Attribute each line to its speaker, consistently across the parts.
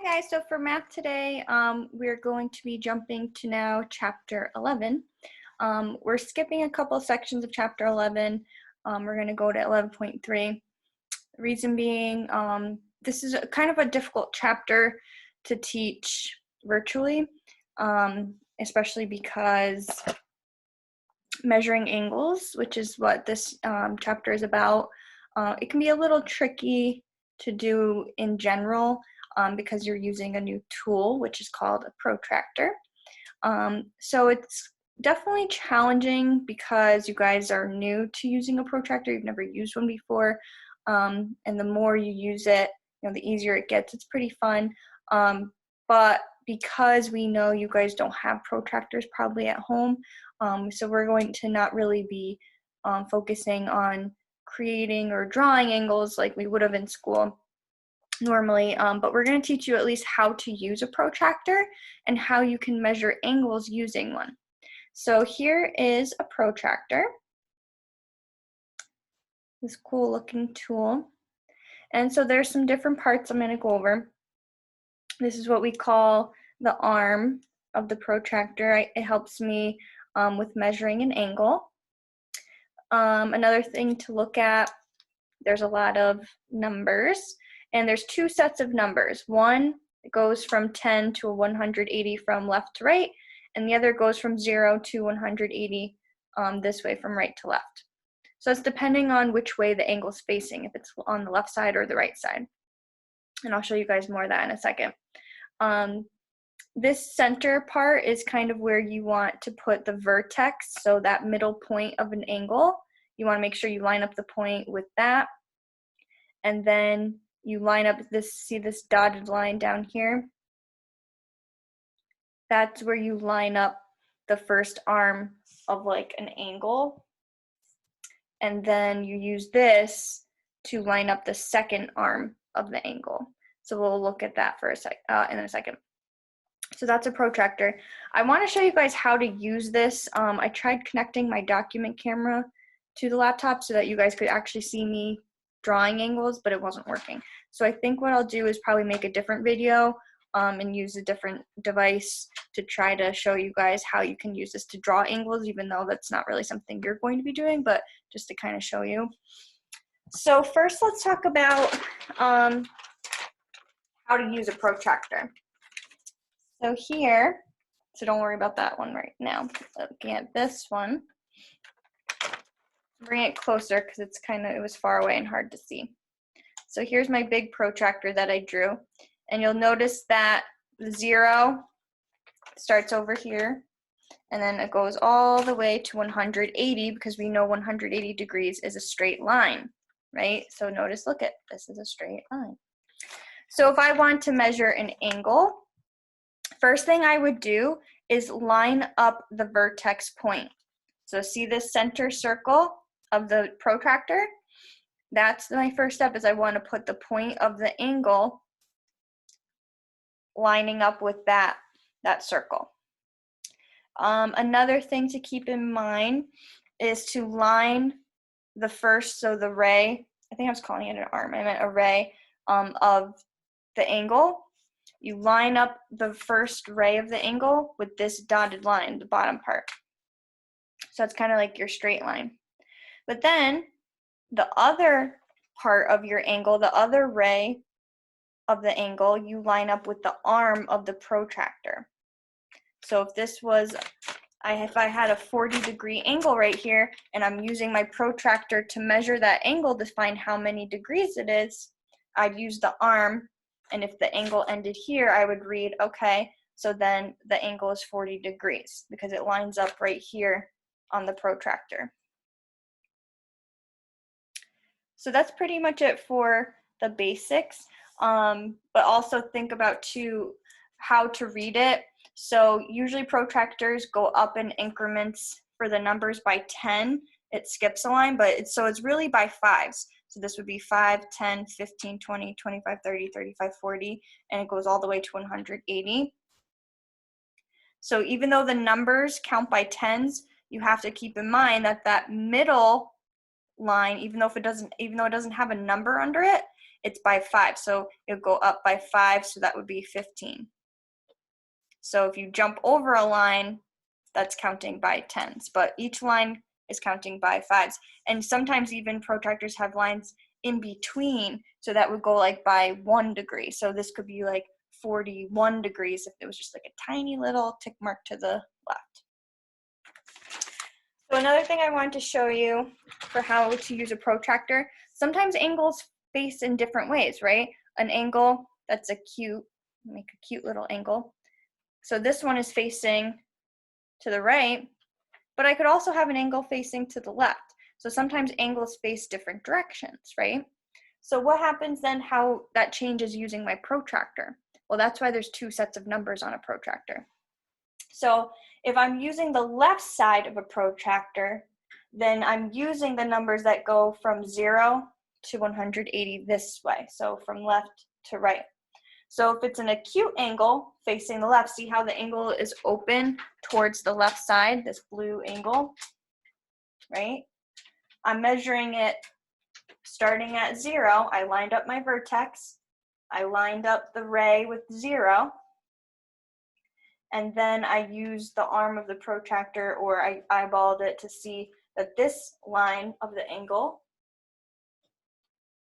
Speaker 1: Hi guys, so for math today, we're going to be jumping to now chapter 11. We're skipping a couple sections of chapter 11. We're going to go to 11.3. The reason being, this is kind of a difficult chapter to teach virtually, especially because measuring angles, which is what this chapter is about, it can be a little tricky to do in general. Because you're using a new tool, which is called a protractor. So it's definitely challenging because you guys are new to using a protractor. You've never used one before. And the more you use it, the easier it gets. It's pretty fun. But because we know you guys don't have protractors probably at home, so we're going to not really be focusing on creating or drawing angles like we would have in school normally, but we're going to teach you at least how to use a protractor and how you can measure angles using one. So here is a protractor, this cool looking tool. And so there's some different parts I'm going to go over. This is what we call the arm of the protractor. It helps me with measuring an angle. Another thing to look at, there's a lot of numbers. And there's two sets of numbers. One goes from 10 to 180 from left to right, and the other goes from 0 to 180 this way from right to left. So it's depending on which way the angle is facing, if it's on the left side or the right side. And I'll show you guys more of that in a second. This center part is kind of where you want to put the vertex, so that middle point of an angle. You want to make sure you line up the point with that. And then you line up this, see this dotted line down here? That's where you line up the first arm of like an angle. And then you use this to line up the second arm of the angle. So we'll look at that for in a second. So that's a protractor. I want to show you guys how to use this. I tried connecting my document camera to the laptop so that you guys could actually see me drawing angles, but it wasn't working. So I think what I'll do is probably make a different video and use a different device to try to show you guys how you can use this to draw angles, even though that's not really something you're going to be doing, but just to kind of show you. So first let's talk about how to use a protractor. So here, so don't worry about that one right now. Looking at this one. Bring it closer because it was far away and hard to see. So here's my big protractor that I drew. And you'll notice that the 0 starts over here. And then it goes all the way to 180 because we know 180 degrees is a straight line, right? So notice, look at this is a straight line. So if I want to measure an angle, first thing I would do is line up the vertex point. So see this center circle of the protractor? That's my first step, is I want to put the point of the angle lining up with that circle. Another thing to keep in mind is to line the first, so the ray, I think I was calling it an arm, I meant a ray of the angle. You line up the first ray of the angle with this dotted line, the bottom part. So it's kind of like your straight line. But then the other part of your angle, the other ray of the angle, you line up with the arm of the protractor. So if this was, if I had a 40-degree angle right here, and I'm using my protractor to measure that angle to find how many degrees it is, I'd use the arm, and if the angle ended here, I would read, okay, so then the angle is 40 degrees because it lines up right here on the protractor. So that's pretty much it for the basics, but also think about too how to read it. So usually protractors go up in increments for the numbers by 10. It skips a line, but it's really by fives. So this would be 5, 10, 15, 20, 25, 30, 35, 40, and it goes all the way to 180. So even though the numbers count by tens, you have to keep in mind that that middle line, even though it doesn't have a number under it, it's by 5. So it'll go up by 5, so that would be 15. So if you jump over a line, that's counting by tens, but each line is counting by 5s. And sometimes even protractors have lines in between, so that would go like by 1 degree. So this could be like 41 degrees if it was just like a tiny little tick mark to the left. So another thing I wanted to show you for how to use a protractor, sometimes angles face in different ways, right? An angle that's make a cute little angle. So this one is facing to the right, but I could also have an angle facing to the left. So sometimes angles face different directions, right? So what happens then, how that changes using my protractor? Well, that's why there's 2 sets of numbers on a protractor. So if I'm using the left side of a protractor, then I'm using the numbers that go from 0 to 180 this way, so from left to right. So if it's an acute angle facing the left, see how the angle is open towards the left side, this blue angle, right? I'm measuring it starting at 0. I lined up my vertex. I lined up the ray with 0. And then I used the arm of the protractor, or I eyeballed it to see that this line of the angle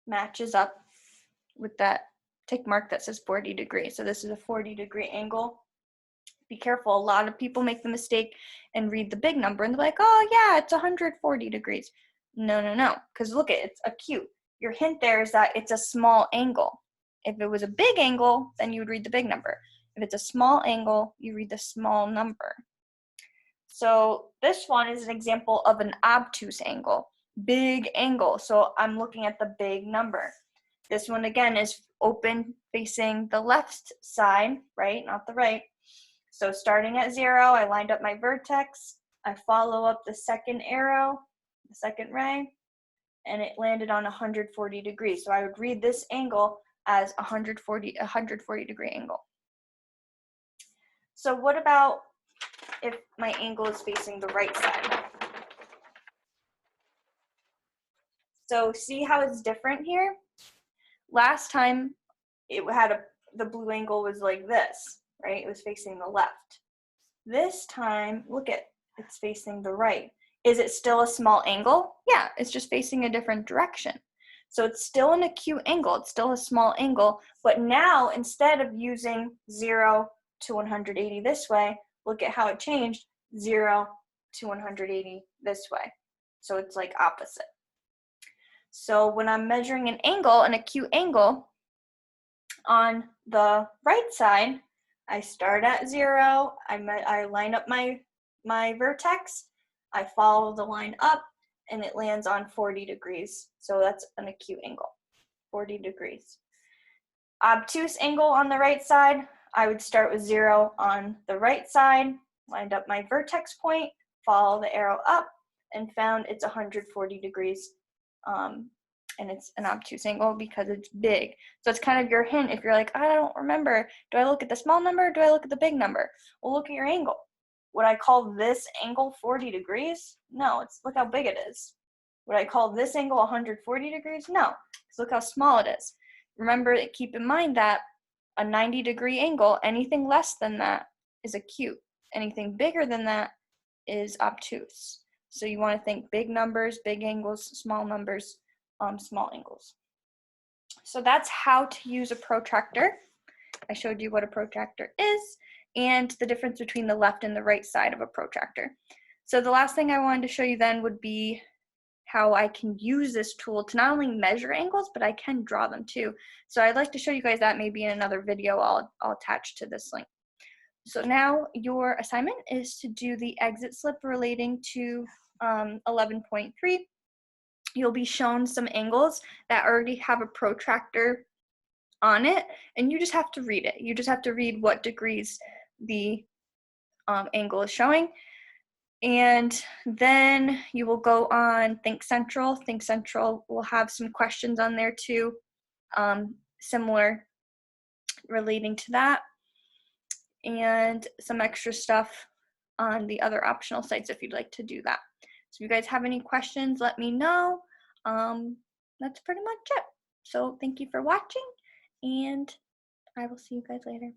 Speaker 1: matches up with that tick mark that says 40 degrees. So this is a 40-degree angle. Be careful. A lot of people make the mistake and read the big number and they're like, oh yeah, it's 140 degrees. No, because look, it's acute. Your hint there is that it's a small angle. If it was a big angle, then you would read the big number. If it's a small angle, you read the small number. So this one is an example of an obtuse angle, big angle. So I'm looking at the big number. This one again is open facing the left side, right, not the right. So starting at 0, I lined up my vertex. I follow up the second arrow, the second ray, and it landed on 140 degrees. So I would read this angle as a 140 degree angle. So what about if my angle is facing the right side? So see how it's different here? Last time it had the blue angle was like this, right? It was facing the left. This time, look at, it's facing the right. Is it still a small angle? Yeah, it's just facing a different direction. So it's still an acute angle, it's still a small angle, but now instead of using 0 to 180 this way, look at how it changed, 0 to 180 this way. So it's like opposite. So when I'm measuring an angle, an acute angle, on the right side, I start at 0, I line up my vertex, I follow the line up, and it lands on 40 degrees. So that's an acute angle, 40 degrees. Obtuse angle on the right side, I would start with 0 on the right side, lined up my vertex point, follow the arrow up, and found it's 140 degrees. And it's an obtuse angle because it's big. So it's kind of your hint if you're like, I don't remember. Do I look at the small number or do I look at the big number? Well, look at your angle. Would I call this angle 40 degrees? No, look how big it is. Would I call this angle 140 degrees? No, because look how small it is. Remember, keep in mind that a 90-degree angle, anything less than that is acute. Anything bigger than that is obtuse. So you want to think big numbers, big angles, small numbers, small angles. So that's how to use a protractor. I showed you what a protractor is and the difference between the left and the right side of a protractor. So the last thing I wanted to show you then would be how I can use this tool to not only measure angles, but I can draw them too. So I'd like to show you guys that maybe in another video I'll attach to this link. So now your assignment is to do the exit slip relating to 11.3. You'll be shown some angles that already have a protractor on it, and you just have to read it. You just have to read what degrees the angle is showing. And then you will go on Think Central. Think Central will have some questions on there too, similar relating to that, and some extra stuff on the other optional sites if you'd like to do that. So if you guys have any questions, let me know. That's pretty much it. So thank you for watching, and I will see you guys later.